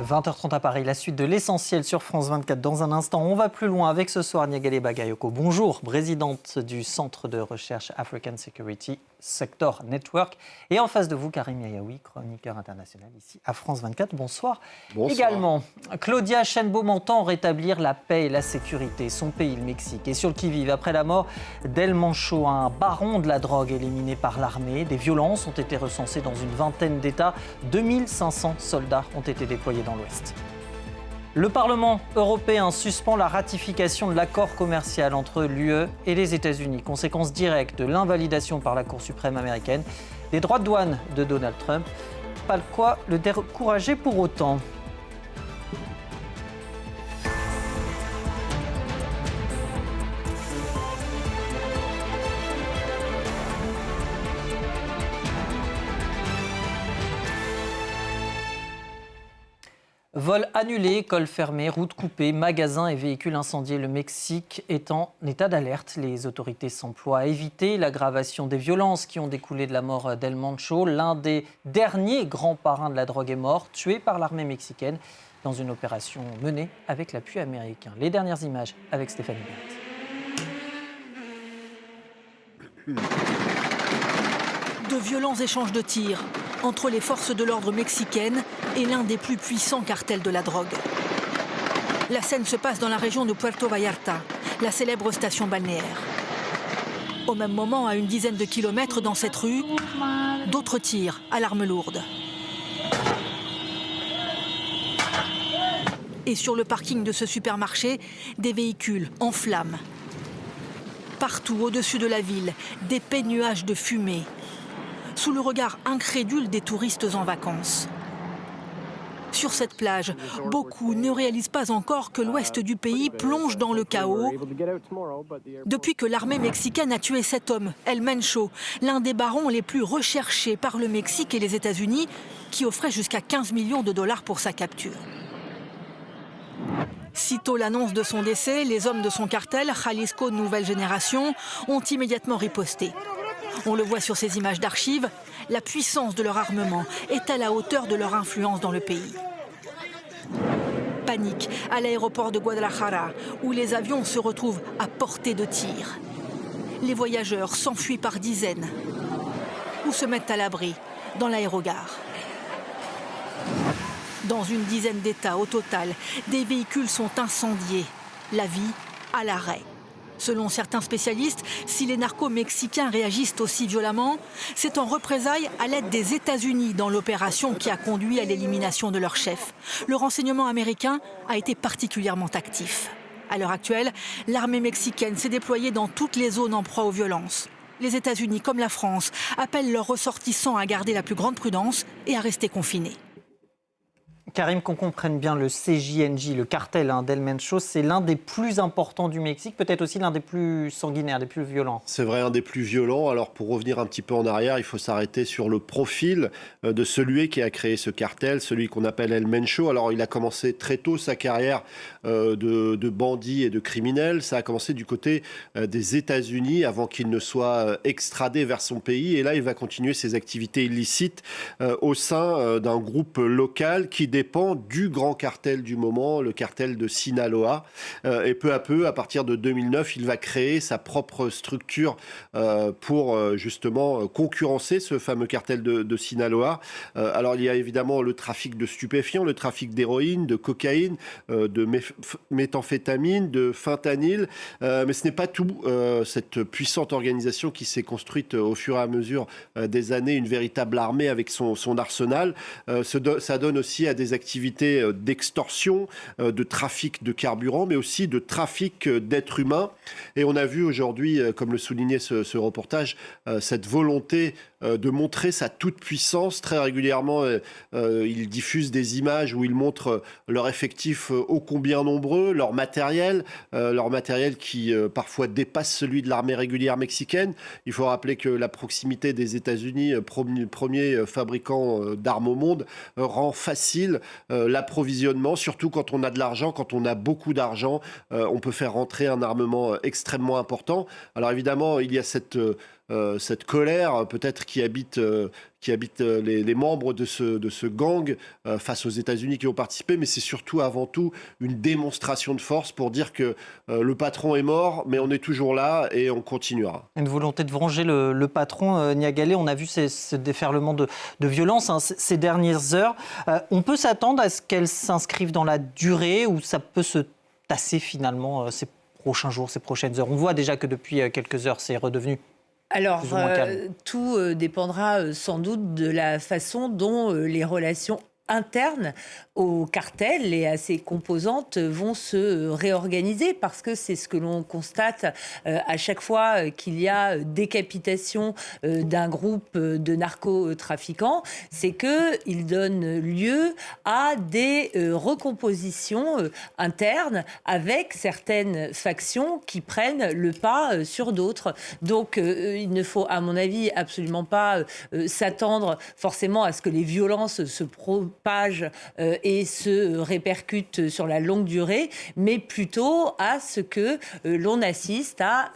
20h30 à Paris, la suite de l'essentiel sur France 24. Dans un instant, on va plus loin avec ce soir Niagale Bagayoko. Bonjour, présidente du Centre de recherche African Security Sector Network. Et en face de vous, Karim Yayaoui, chroniqueur international ici à France 24. Bonsoir. Bonsoir. Également, Claudia Sheinbaum entend rétablir la paix et la sécurité. Son pays, le Mexique, est sur le qui-vive après la mort d'El Mencho, un baron de la drogue éliminé par l'armée. Des violences ont été recensées dans une vingtaine d'États. 2500 soldats ont été déployés dans l'Ouest. Le Parlement européen suspend la ratification de l'accord commercial entre l'UE et les États-Unis. Conséquence directe de l'invalidation par la Cour suprême américaine des droits de douane de Donald Trump. Pas de quoi le décourager pour autant. Vols annulés, écoles fermées, routes coupées, magasins et véhicules incendiés. Le Mexique est en état d'alerte. Les autorités s'emploient à éviter l'aggravation des violences qui ont découlé de la mort d'El Mencho. L'un des derniers grands parrains de la drogue est mort, tué par l'armée mexicaine dans une opération menée avec l'appui américain. Les dernières images avec Stéphanie Bert. De violents échanges de tirs entre les forces de l'ordre mexicaines et l'un des plus puissants cartels de la drogue. La scène se passe dans la région de Puerto Vallarta, la célèbre station balnéaire. Au même moment, à une dizaine de kilomètres dans cette rue, d'autres tirs à l'arme lourde. Et sur le parking de ce supermarché, des véhicules en flammes. Partout au-dessus de la ville, d'épais nuages de fumée, sous le regard incrédule des touristes en vacances. Sur cette plage, beaucoup ne réalisent pas encore que l'ouest du pays plonge dans le chaos depuis que l'armée mexicaine a tué cet homme, El Mencho, l'un des barons les plus recherchés par le Mexique et les États-Unis, qui offrait jusqu'à 15 millions de dollars pour sa capture. Sitôt l'annonce de son décès, les hommes de son cartel, Jalisco Nouvelle Génération, ont immédiatement riposté. On le voit sur ces images d'archives, la puissance de leur armement est à la hauteur de leur influence dans le pays. Panique à l'aéroport de Guadalajara, où les avions se retrouvent à portée de tir. Les voyageurs s'enfuient par dizaines ou se mettent à l'abri dans l'aérogare. Dans une dizaine d'États au total, des véhicules sont incendiés, la vie à l'arrêt. Selon certains spécialistes, si les narcos mexicains réagissent aussi violemment, c'est en représailles à l'aide des États-Unis dans l'opération qui a conduit à l'élimination de leur chef. Le renseignement américain a été particulièrement actif. À l'heure actuelle, l'armée mexicaine s'est déployée dans toutes les zones en proie aux violences. Les États-Unis, comme la France, appellent leurs ressortissants à garder la plus grande prudence et à rester confinés. Karim, qu'on comprenne bien, le CJNJ, le cartel d'El Mencho, c'est l'un des plus importants du Mexique, peut-être aussi l'un des plus sanguinaires, des plus violents. C'est vrai, un des plus violents. Alors pour revenir un petit peu en arrière, il faut s'arrêter sur le profil de celui qui a créé ce cartel, celui qu'on appelle El Mencho. Alors il a commencé très tôt sa carrière de bandit et de criminel. Ça a commencé du côté des États-Unis avant qu'il ne soit extradé vers son pays. Et là, il va continuer ses activités illicites au sein d'un groupe local qui dépend du grand cartel du moment, le cartel de Sinaloa. Et peu à peu, à partir de 2009, il va créer sa propre structure pour justement concurrencer ce fameux cartel de Sinaloa. Alors il y a évidemment le trafic de stupéfiants, le trafic d'héroïne, de cocaïne, de méthamphétamine, de fentanyl. Mais ce n'est pas tout. Cette puissante organisation qui s'est construite au fur et à mesure des années, une véritable armée avec son arsenal, ça donne aussi à des activités d'extorsion, de trafic de carburant, mais aussi de trafic d'êtres humains. Et on a vu aujourd'hui, comme le soulignait ce reportage, cette volonté de montrer sa toute-puissance. Très régulièrement, ils diffusent des images où ils montrent leur effectif ô combien nombreux, leur matériel qui parfois dépasse celui de l'armée régulière mexicaine. Il faut rappeler que la proximité des États-Unis, premier fabricant d'armes au monde, rend facile l'approvisionnement, surtout quand on a de l'argent, quand on a beaucoup d'argent, on peut faire rentrer un armement extrêmement important. Alors évidemment, il y a cette cette colère peut-être qui habite les membres de ce gang face aux États-Unis qui ont participé, mais c'est surtout avant tout une démonstration de force pour dire que le patron est mort, mais on est toujours là et on continuera. Une volonté de venger le patron, Niagalé. On a vu ce déferlement de violence ces dernières heures. On peut s'attendre à ce qu'elle s'inscrive dans la durée ou ça peut se tasser finalement ces prochains jours, ces prochaines heures? On voit déjà que depuis quelques heures, c'est redevenu Alors, plus ou moins calme. tout dépendra sans doute de la façon dont les relations internes au cartel et à ses composantes vont se réorganiser, parce que c'est ce que l'on constate à chaque fois qu'il y a décapitation d'un groupe de narcotrafiquants, c'est qu'il donne lieu à des recompositions internes avec certaines factions qui prennent le pas sur d'autres. Donc il ne faut, à mon avis, absolument pas s'attendre forcément à ce que les violences se propagent et se répercutent sur la longue durée, mais plutôt à ce que l'on assiste à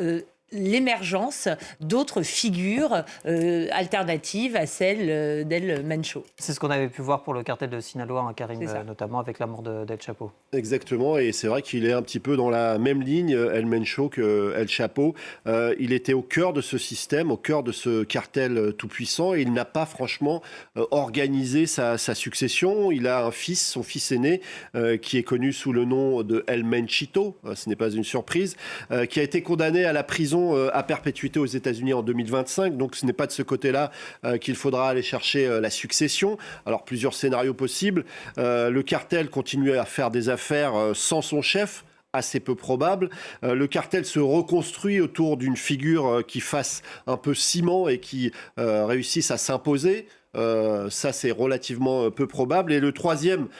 l'émergence d'autres figures alternatives à celle d'El Mencho. C'est ce qu'on avait pu voir pour le cartel de Sinaloa, Karim, C'est ça. notamment avec la mort d'El Chapo. Exactement, et c'est vrai qu'il est un petit peu dans la même ligne, El Mencho, que El Chapo. Il était au cœur de ce système, au cœur de ce cartel tout-puissant, et il n'a pas franchement organisé sa succession. Il a un fils, son fils aîné, qui est connu sous le nom de El Menchito, ce n'est pas une surprise, qui a été condamné à la prison à perpétuité aux États-Unis en 2025. Donc ce n'est pas de ce côté-là qu'il faudra aller chercher la succession. Alors plusieurs scénarios possibles. Le cartel continue à faire des affaires sans son chef, assez peu probable. Le cartel se reconstruit autour d'une figure qui fasse un peu ciment et qui réussisse à s'imposer. Ça, c'est relativement peu probable. Et la troisième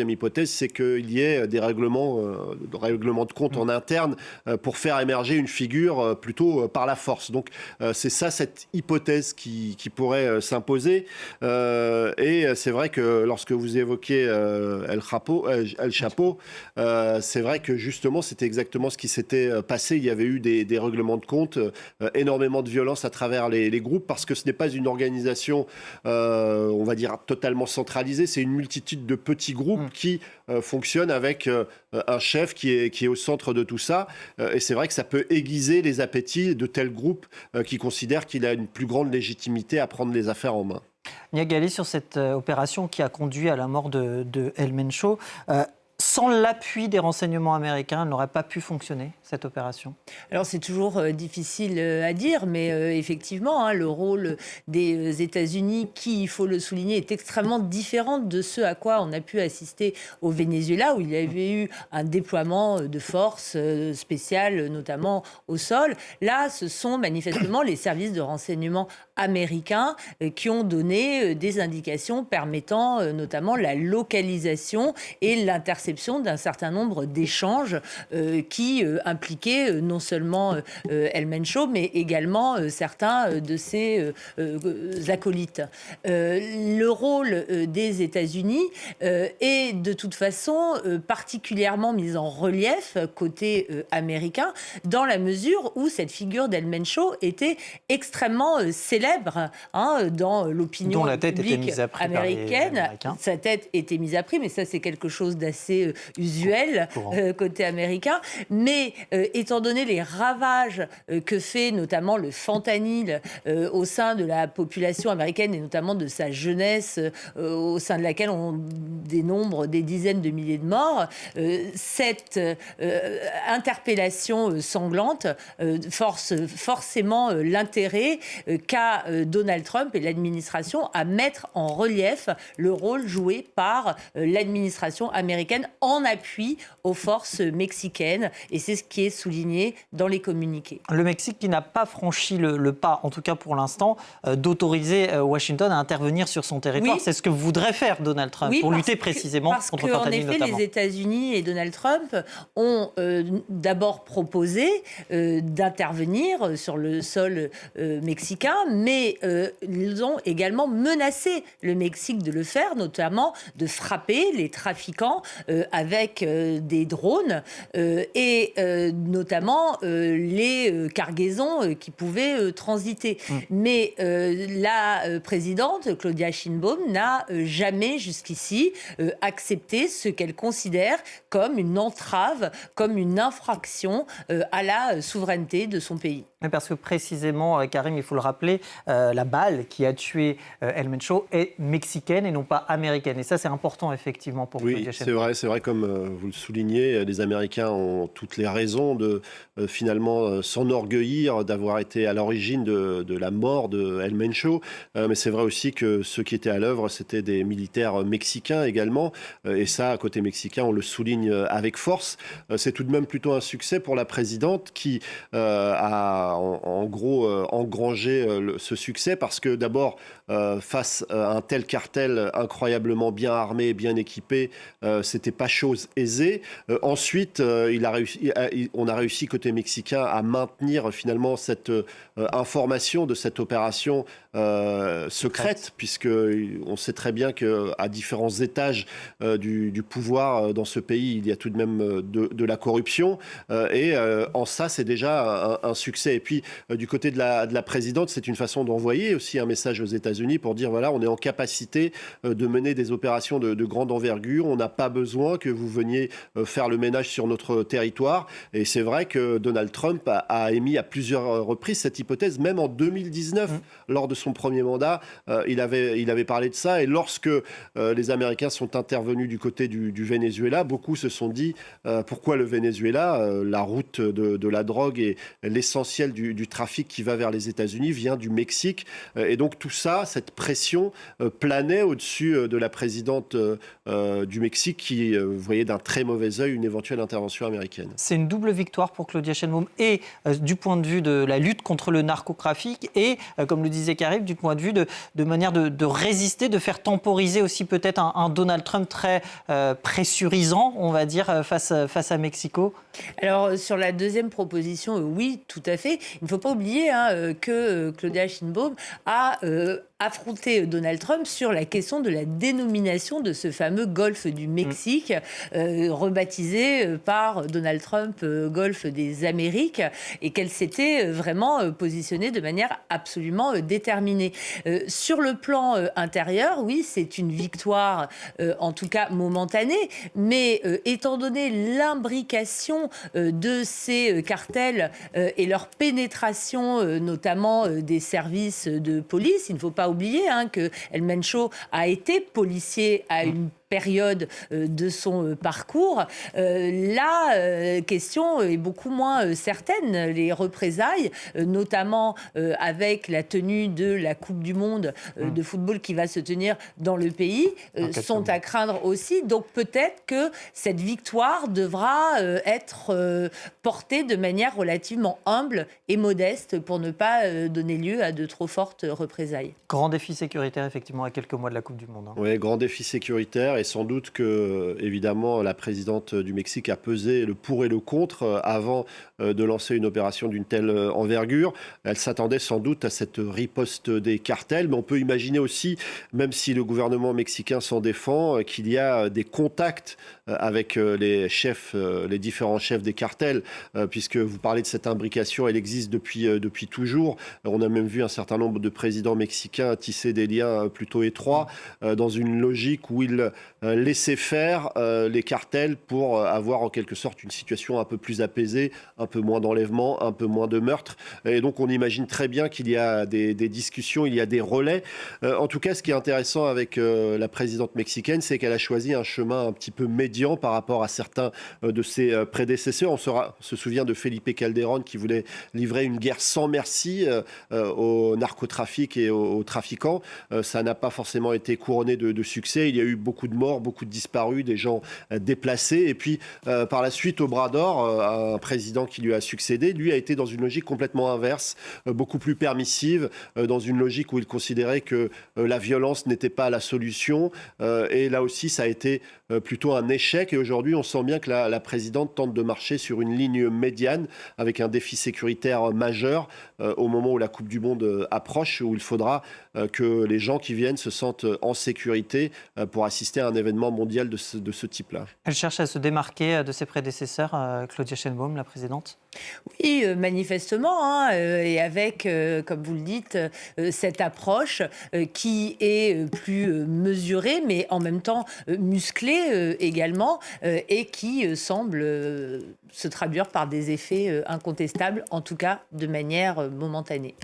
hypothèse, c'est qu'il y ait des règlements de compte en interne pour faire émerger une figure plutôt par la force. Donc, c'est ça, cette hypothèse qui pourrait s'imposer. Et c'est vrai que lorsque vous évoquez El Chapo, c'est vrai que justement, c'était exactement ce qui s'était passé. Il y avait eu des règlements de compte, énormément de violence à travers les groupes, parce que ce n'est pas une organisation, on va dire, totalement centralisée. C'est une multitude de petits groupes qui fonctionnent avec un chef qui est au centre de tout ça. Et c'est vrai que ça peut aiguiser les appétits de tels groupes qui considèrent qu'il a une plus grande légitimité à prendre les affaires en main. Niagalé, sur cette opération qui a conduit à la mort de El Mencho, sans l'appui des renseignements américains, elle n'aurait pas pu fonctionner, cette opération? Alors c'est toujours difficile à dire, mais effectivement, le rôle des États-Unis, qui, il faut le souligner, est extrêmement différent de ce à quoi on a pu assister au Venezuela, où il y avait eu un déploiement de forces spéciales, notamment au sol. Là, ce sont manifestement les services de renseignement américains qui ont donné des indications permettant notamment la localisation et l'interception d'un certain nombre d'échanges qui impliquaient non seulement El Mencho, mais également certains de ses acolytes. Le rôle des États-Unis est de toute façon particulièrement mis en relief côté américain, dans la mesure où cette figure d'El Mencho était extrêmement célèbre dans l'opinion dont la tête publique était mise à prix américaine. par les Américains. Sa tête était mise à prix, mais ça c'est quelque chose d'assez usuel côté américain. Mais étant donné les ravages que fait notamment le fentanyl au sein de la population américaine et notamment de sa jeunesse, au sein de laquelle on dénombre des dizaines de milliers de morts, cette interpellation sanglante force forcément l'intérêt qu'a Donald Trump et l'administration à mettre en relief le rôle joué par l'administration américaine en appui aux forces mexicaines. Et c'est ce qui est souligné dans les communiqués. Le Mexique qui n'a pas franchi le pas, en tout cas pour l'instant, d'autoriser Washington à intervenir sur son territoire. Oui. C'est ce que voudrait faire Donald Trump pour lutter précisément contre le fentanyl notamment. En effet, les États-Unis et Donald Trump ont d'abord proposé d'intervenir sur le sol mexicain, mais ils ont également menacé le Mexique de le faire, notamment de frapper les trafiquants avec des drones et notamment les cargaisons qui pouvaient transiter. Mais la présidente, Claudia Sheinbaum, n'a jamais jusqu'ici accepté ce qu'elle considère comme une entrave, comme une infraction à la souveraineté de son pays. Parce que précisément, Karim, il faut le rappeler, la balle qui a tué El Mencho est mexicaine et non pas américaine. Et ça, c'est important, effectivement, pour Claudia Sheinbaum. C'est vrai, comme vous le soulignez, les Américains ont toutes les raisons de finalement s'enorgueillir d'avoir été à l'origine de la mort de El Mencho. Mais c'est vrai aussi que ceux qui étaient à l'œuvre, c'était des militaires mexicains également. Et ça, côté mexicain, on le souligne avec force. C'est tout de même plutôt un succès pour la présidente qui a en gros engrangé ce succès parce que d'abord, face à un tel cartel incroyablement bien armé et bien équipé, c'était pas chose aisée. Ensuite, on a réussi côté mexicain à maintenir finalement cette information de cette opération secrète, puisque on sait très bien qu'à différents étages du pouvoir dans ce pays, il y a tout de même de la corruption. Et en ça, c'est déjà un succès. Et puis, du côté de la présidente, c'est une façon d'envoyer aussi un message aux États-Unis pour dire, voilà, on est en capacité de mener des opérations de grande envergure. On n'a pas besoin que vous veniez faire le ménage sur notre territoire. Et c'est vrai que Donald Trump a émis à plusieurs reprises cette hypothèse, même en 2019, lors de son premier mandat, il avait parlé de ça. Et lorsque les Américains sont intervenus du côté du Venezuela, beaucoup se sont dit, pourquoi le Venezuela, la route de la drogue et l'essentiel du trafic qui va vers les États-Unis vient du Mexique. Et donc tout ça, cette pression planait au-dessus de la présidente du Mexique qui voyait d'un très mauvais œil une éventuelle intervention américaine. C'est une double victoire pour Claudia Sheinbaum et du point de vue de la lutte contre le narcotrafic et, comme le disait Karim, du point de vue de manière de résister, de faire temporiser aussi peut-être un Donald Trump très pressurisant, on va dire, face à Mexico. Alors, sur la deuxième proposition, oui, tout à fait. Il ne faut pas oublier que Claudia Sheinbaum a affronté Donald Trump sur la question de la dénomination de ce fameux golfe du Mexique, rebaptisé par Donald Trump golfe des Amériques, et qu'elle s'était vraiment positionnée de manière absolument déterminée. Sur le plan intérieur, oui, c'est une victoire, en tout cas momentanée, mais étant donné l'imbrication de ces cartels et leur pénétration, notamment des services de police, il ne faut pas oublier que El Mencho a été policier à une période de son parcours, la question est beaucoup moins certaine. Les représailles, notamment avec la tenue de la Coupe du Monde de football qui va se tenir dans le pays, sont à craindre aussi. Donc peut-être que cette victoire devra être portée de manière relativement humble et modeste pour ne pas donner lieu à de trop fortes représailles. Grand défi sécuritaire, effectivement, à quelques mois de la Coupe du Monde. Oui, grand défi sécuritaire. Et sans doute que, évidemment, la présidente du Mexique a pesé le pour et le contre avant de lancer une opération d'une telle envergure. Elle s'attendait sans doute à cette riposte des cartels, mais on peut imaginer aussi, même si le gouvernement mexicain s'en défend, qu'il y a des contacts avec les différents chefs des cartels, puisque vous parlez de cette imbrication, elle existe depuis toujours. On a même vu un certain nombre de présidents mexicains tisser des liens plutôt étroits dans une logique où ils laissaient faire les cartels pour avoir en quelque sorte une situation un peu plus apaisée, un peu moins d'enlèvements, un peu moins de meurtres. Et donc on imagine très bien qu'il y a des discussions, il y a des relais. En tout cas, ce qui est intéressant avec la présidente mexicaine, c'est qu'elle a choisi un chemin un petit peu médian par rapport à certains de ses prédécesseurs. On se souvient de Felipe Calderón qui voulait livrer une guerre sans merci au narcotrafic et aux trafiquants. Ça n'a pas forcément été couronné de succès. Il y a eu beaucoup de morts, beaucoup de disparus, des gens déplacés. Et puis, par la suite, Obrador, un président qui lui a succédé, lui a été dans une logique complètement inverse, beaucoup plus permissive, dans une logique où il considérait que la violence n'était pas la solution. Et là aussi, ça a été plutôt un échec. Et aujourd'hui, on sent bien que la présidente tente de marcher sur une ligne médiane avec un défi sécuritaire majeur au moment où la Coupe du Monde approche, où il faudra que les gens qui viennent se sentent en sécurité pour assister à un événement mondial de ce type-là. Elle cherche à se démarquer de ses prédécesseurs, Claudia Sheinbaum, la présidente. Oui, manifestement, et avec, comme vous le dites, cette approche qui est plus mesurée, mais en même temps musclée également, et qui semble se traduire par des effets incontestables, en tout cas de manière momentanée.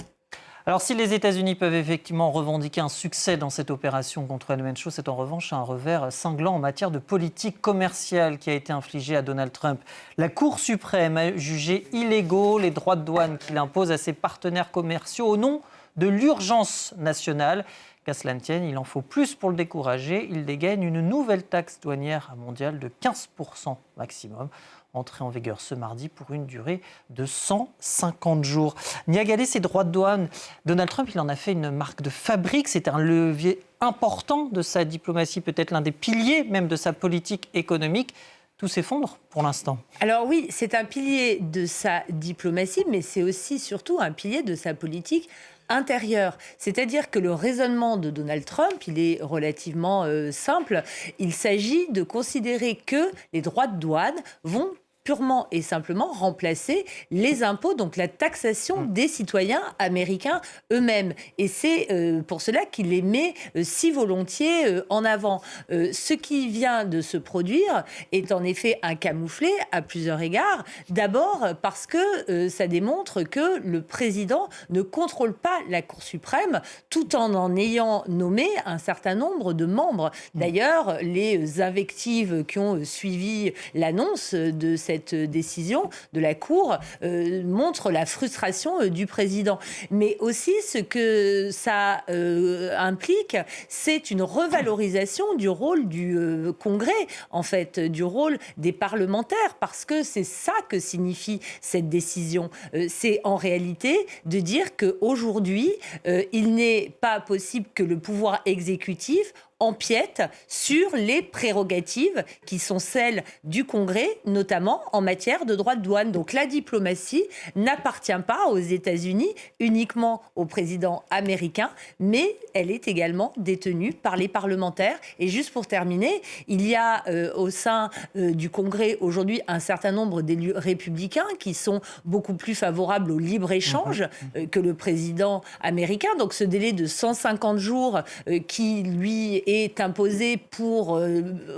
Alors, si les États-Unis peuvent effectivement revendiquer un succès dans cette opération contre El Mencho, c'est en revanche un revers cinglant en matière de politique commerciale qui a été infligé à Donald Trump. La Cour suprême a jugé illégaux les droits de douane qu'il impose à ses partenaires commerciaux au nom de l'urgence nationale. Qu'à cela ne tienne, il en faut plus pour le décourager. Il dégaine une nouvelle taxe douanière mondiale de 15% maximum, entrée en vigueur ce mardi pour une durée de 150 jours. Niagalé, ces droits de douane, Donald Trump, il en a fait une marque de fabrique. C'est un levier important de sa diplomatie, peut-être l'un des piliers même de sa politique économique. Tout s'effondre pour l'instant. Alors oui, c'est un pilier de sa diplomatie, mais c'est aussi surtout un pilier de sa politique intérieure. C'est-à-dire que le raisonnement de Donald Trump, il est relativement simple. Il s'agit de considérer que les droits de douane vont purement et simplement remplacer les impôts, donc la taxation des citoyens américains eux-mêmes. Et c'est pour cela qu'il les met si volontiers en avant. Ce qui vient de se produire est en effet un camouflet à plusieurs égards. D'abord parce que ça démontre que le président ne contrôle pas la Cour suprême tout en ayant nommé un certain nombre de membres. D'ailleurs, les invectives qui ont suivi l'annonce de cette décision de la Cour montre la frustration du président. Mais aussi, ce que ça implique, c'est une revalorisation du rôle du Congrès, en fait, du rôle des parlementaires, parce que c'est ça que signifie cette décision. C'est en réalité de dire qu'aujourd'hui, il n'est pas possible que le pouvoir exécutif empiète sur les prérogatives qui sont celles du Congrès, notamment en matière de droits de douane. Donc la diplomatie n'appartient pas aux États-Unis, uniquement au président américain, mais elle est également détenue par les parlementaires. Et juste pour terminer, il y a au sein du Congrès aujourd'hui un certain nombre d'élus républicains qui sont beaucoup plus favorables au libre-échange que le président américain. Donc ce délai de 150 jours qui, lui, est imposé pour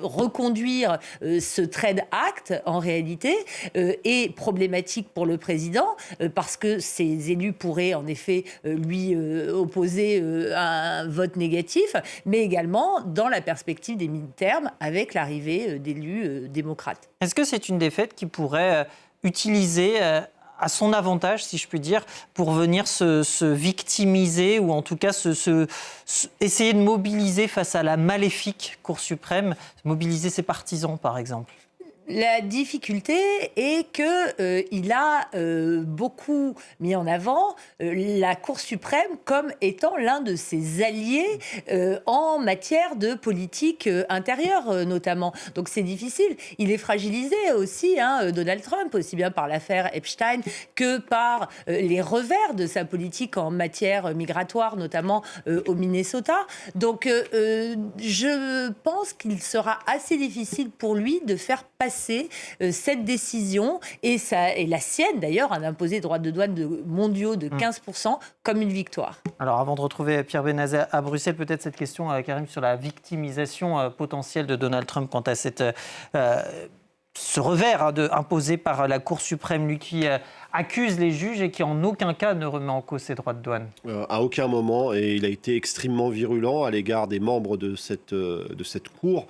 reconduire ce Trade Act, en réalité, est problématique pour le président, parce que ces élus pourraient, en effet, lui opposer un vote négatif, mais également dans la perspective des mi-termes, avec l'arrivée d'élus démocrates. Est-ce que c'est une défaite qui pourrait utiliser à son avantage, si je puis dire, pour venir se victimiser ou en tout cas essayer de mobiliser face à la maléfique Cour suprême, mobiliser ses partisans par exemple? La difficulté est qu'il a beaucoup mis en avant la Cour suprême comme étant l'un de ses alliés en matière de politique intérieure notamment. Donc c'est difficile. Il est fragilisé aussi, Donald Trump, aussi bien par l'affaire Epstein que par les revers de sa politique en matière migratoire, notamment au Minnesota. Donc je pense qu'il sera assez difficile pour lui de faire passer cette décision, et la sienne d'ailleurs, d'imposer droits de douane mondiaux de 15% comme une victoire. Alors avant de retrouver Pierre Benazet à Bruxelles, peut-être cette question, Karim, sur la victimisation potentielle de Donald Trump quant à ce revers imposé par la Cour suprême, lui qui accuse les juges et qui en aucun cas ne remet en cause ses droits de douane. À aucun moment, et il a été extrêmement virulent à l'égard des membres de cette Cour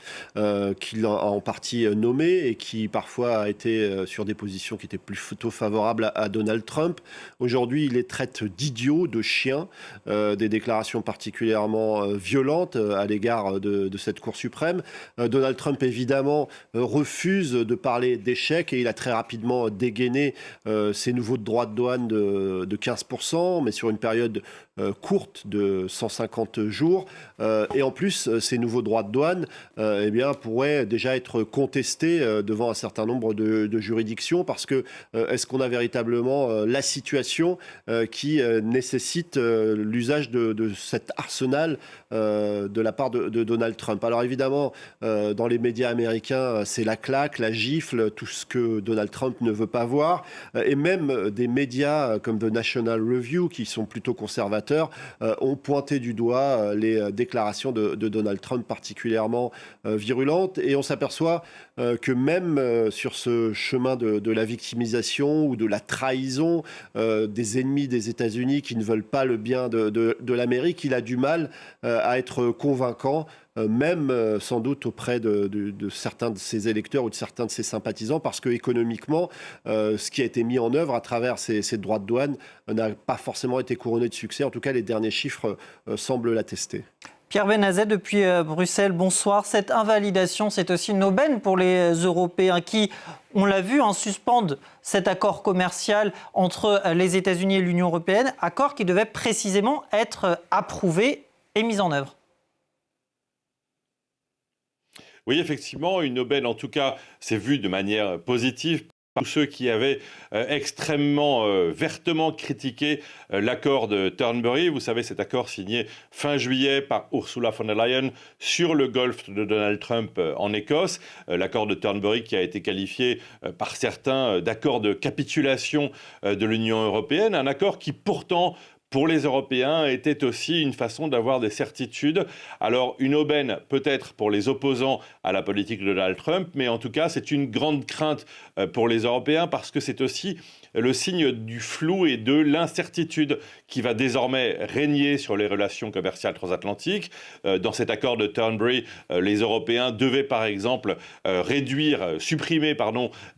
qu'il a en partie nommé et qui parfois a été sur des positions qui étaient plutôt favorables à Donald Trump. Aujourd'hui, il les traite d'idiots, de chiens, des déclarations particulièrement violentes à l'égard de cette Cour suprême. Donald Trump, évidemment, refuse de parler d'échec et il a très rapidement dégainé ses ces nouveaux droits de douane de 15%, mais sur une période courte de 150 jours. Et en plus, ces nouveaux droits de douane pourraient déjà être contestés devant un certain nombre de juridictions, parce que est-ce qu'on a véritablement la situation qui nécessite l'usage de cet arsenal de la part de Donald Trump. Alors évidemment, dans les médias américains, c'est la claque, la gifle, tout ce que Donald Trump ne veut pas voir. Et même des médias comme The National Review, qui sont plutôt conservateurs, ont pointé du doigt les déclarations de Donald Trump particulièrement virulentes. Et on s'aperçoit que même sur ce chemin de la victimisation ou de la trahison des ennemis des États-Unis qui ne veulent pas le bien de l'Amérique, il a du mal à être convaincant, même sans doute auprès de certains de ses électeurs ou de certains de ses sympathisants, parce que économiquement, ce qui a été mis en œuvre à travers ces droits de douane n'a pas forcément été couronné de succès. En tout cas, les derniers chiffres semblent l'attester. Pierre Benazet depuis Bruxelles, bonsoir. Cette invalidation, c'est aussi une aubaine pour les Européens qui, on l'a vu, suspendent cet accord commercial entre les États-Unis et l'Union européenne, accord qui devait précisément être approuvé et mis en œuvre. Oui, effectivement, une aubaine, en tout cas, c'est vu de manière positive. Tous ceux qui avaient extrêmement vertement critiqué l'accord de Turnberry. Vous savez, cet accord signé fin juillet par Ursula von der Leyen sur le golfe de Donald Trump en Écosse. L'accord de Turnberry qui a été qualifié par certains d'accord de capitulation de l'Union européenne. Un accord qui pourtant, pour les Européens, était aussi une façon d'avoir des certitudes. Alors, une aubaine peut-être pour les opposants à la politique de Donald Trump, mais en tout cas, c'est une grande crainte pour les Européens parce que c'est aussi le signe du flou et de l'incertitude qui va désormais régner sur les relations commerciales transatlantiques. Dans cet accord de Turnberry, les Européens devaient par exemple supprimer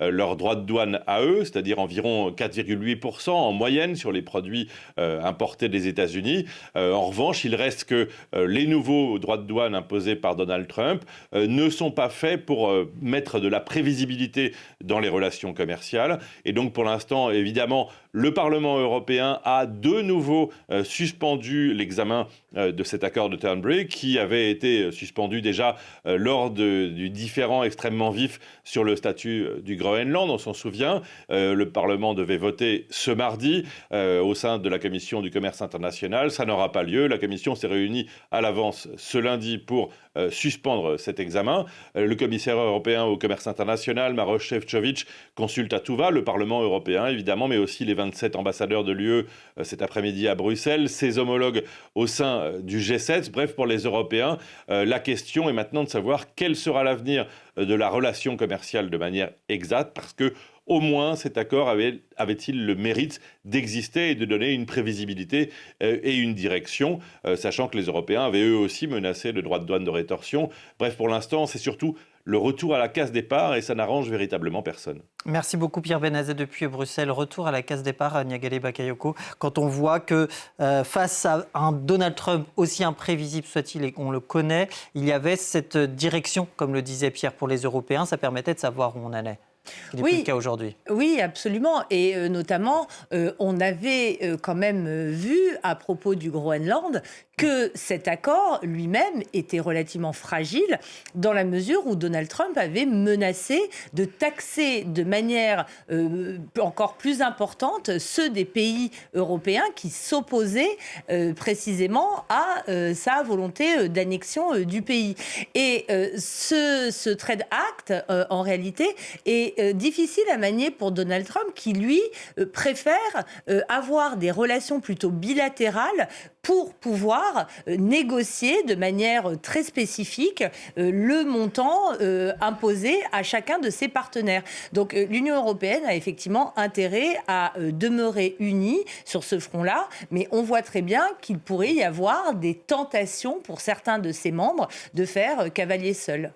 leurs droits de douane à eux, c'est-à-dire environ 4,8% en moyenne sur les produits importés des États-Unis. En revanche, il reste que les nouveaux droits de douane imposés par Donald Trump ne sont pas faits pour mettre de la prévisibilité dans les relations commerciales. Et donc pour l'instant, évidemment, le Parlement européen a de nouveau suspendu l'examen de cet accord de Turnberry qui avait été suspendu déjà lors du différend extrêmement vif sur le statut du Groenland. On s'en souvient, le Parlement devait voter ce mardi au sein de la Commission du commerce international. Ça n'aura pas lieu. La Commission s'est réunie à l'avance ce lundi pour suspendre cet examen. Le commissaire européen au commerce international, Maroš Šefčovič, consulte à tout va le Parlement européen, évidemment, mais aussi les 27 ambassadeurs de l'UE cet après-midi à Bruxelles, ses homologues au sein du G7. Bref, pour les Européens, la question est maintenant de savoir quel sera l'avenir de la relation commerciale de manière exacte, parce que au moins cet accord avait-il le mérite d'exister et de donner une prévisibilité et une direction, sachant que les Européens avaient eux aussi menacé de droits de douane de rétorsion. Bref, pour l'instant, c'est surtout le retour à la case départ et ça n'arrange véritablement personne. Merci beaucoup Pierre Benazet depuis Bruxelles. Retour à la case départ à Niagale Bakayoko. Quand on voit que face à un Donald Trump aussi imprévisible soit-il et qu'on le connaît, il y avait cette direction, comme le disait Pierre, pour les Européens. Ça permettait de savoir où on allait. Ce n'est plus le cas aujourd'hui. Oui, absolument. Et notamment, on avait quand même vu, à propos du Groenland, que cet accord lui-même était relativement fragile dans la mesure où Donald Trump avait menacé de taxer de manière encore plus importante ceux des pays européens qui s'opposaient précisément à sa volonté d'annexion du pays. Et ce Trade Act, en réalité, est difficile à manier pour Donald Trump qui, lui, préfère avoir des relations plutôt bilatérales pour pouvoir négocier de manière très spécifique le montant imposé à chacun de ses partenaires. Donc l'Union européenne a effectivement intérêt à demeurer unie sur ce front-là, mais on voit très bien qu'il pourrait y avoir des tentations pour certains de ses membres de faire cavalier seul.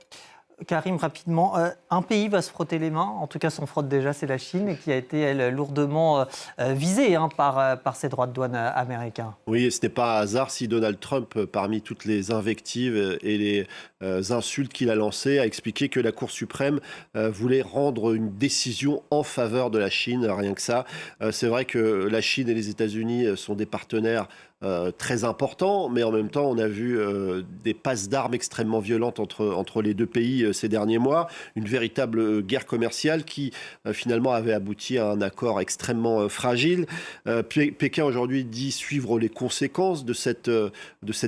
Karim, rapidement, un pays va se frotter les mains, en tout cas s'en frotte déjà, c'est la Chine, et qui a été, elle, lourdement visée par ces droits de douane américains. Oui, et ce n'est pas un hasard si Donald Trump, parmi toutes les invectives et les insultes qu'il a lancées, a expliqué que la Cour suprême voulait rendre une décision en faveur de la Chine, rien que ça. C'est vrai que la Chine et les États-Unis sont des partenaires très important, mais en même temps, on a vu des passes d'armes extrêmement violentes entre les deux pays ces derniers mois, une véritable guerre commerciale qui finalement avait abouti à un accord extrêmement fragile. Pékin aujourd'hui dit suivre les conséquences de cette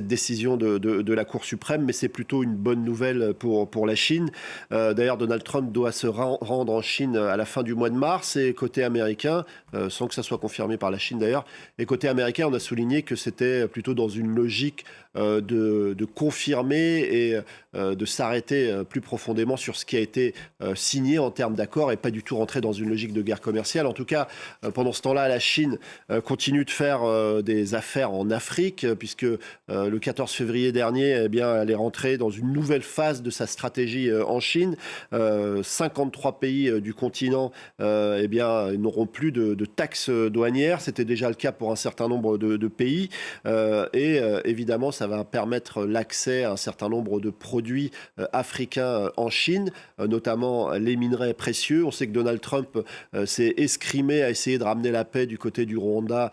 décision de la Cour suprême, mais c'est plutôt une bonne nouvelle pour la Chine. D'ailleurs, Donald Trump doit se rendre en Chine à la fin du mois de mars, et côté américain, sans que ça soit confirmé par la Chine d'ailleurs, et côté américain, on a souligné que c'était plutôt dans une logique de confirmer et de s'arrêter plus profondément sur ce qui a été signé en termes d'accord et pas du tout rentrer dans une logique de guerre commerciale. En tout cas, pendant ce temps-là, la Chine continue de faire des affaires en Afrique, puisque le 14 février dernier, eh bien, elle est rentrée dans une nouvelle phase de sa stratégie en Chine. 53 pays du continent eh bien, n'auront plus de taxes douanières. C'était déjà le cas pour un certain nombre de pays. Évidemment, ça va permettre l'accès à un certain nombre de produits africains en Chine, notamment les minerais précieux. On sait que Donald Trump s'est escrimé à essayer de ramener la paix du côté du Rwanda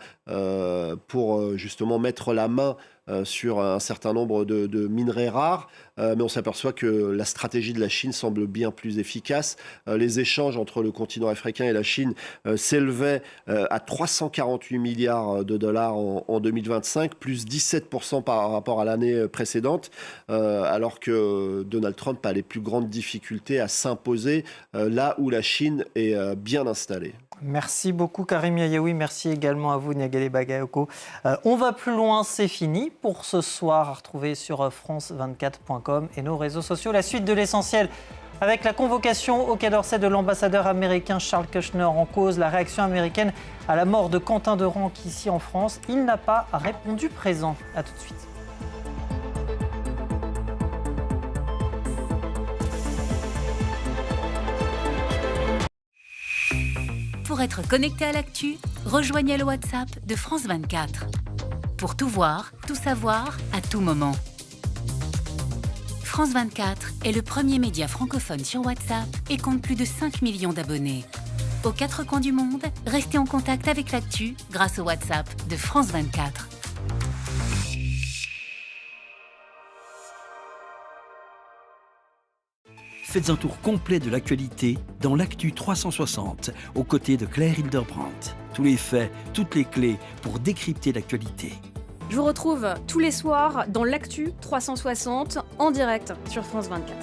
pour justement mettre la main sur un certain nombre de minerais rares, mais on s'aperçoit que la stratégie de la Chine semble bien plus efficace. Les échanges entre le continent africain et la Chine s'élevaient à 348 milliards de dollars en 2025, plus 17% par rapport à l'année précédente, alors que Donald Trump a les plus grandes difficultés à s'imposer là où la Chine est bien installée. Merci beaucoup Karim Yayaoui, merci également à vous Niagale Bagayoko. On va plus loin, c'est fini pour ce soir, à retrouver sur france24.com et nos réseaux sociaux. La suite de l'essentiel avec la convocation au Quai d'Orsay de l'ambassadeur américain Charles Kushner, en cause la réaction américaine à la mort de Quentin Derenque ici en France. Il n'a pas répondu présent. A tout de suite. Pour être connecté à l'actu, rejoignez le WhatsApp de France 24. Pour tout voir, tout savoir, à tout moment. France 24 est le premier média francophone sur WhatsApp et compte plus de 5 millions d'abonnés. Aux quatre coins du monde, restez en contact avec l'actu grâce au WhatsApp de France 24. Faites un tour complet de l'actualité dans l'Actu 360, aux côtés de Claire Hildebrand. Tous les faits, toutes les clés pour décrypter l'actualité. Je vous retrouve tous les soirs dans l'Actu 360 en direct sur France 24.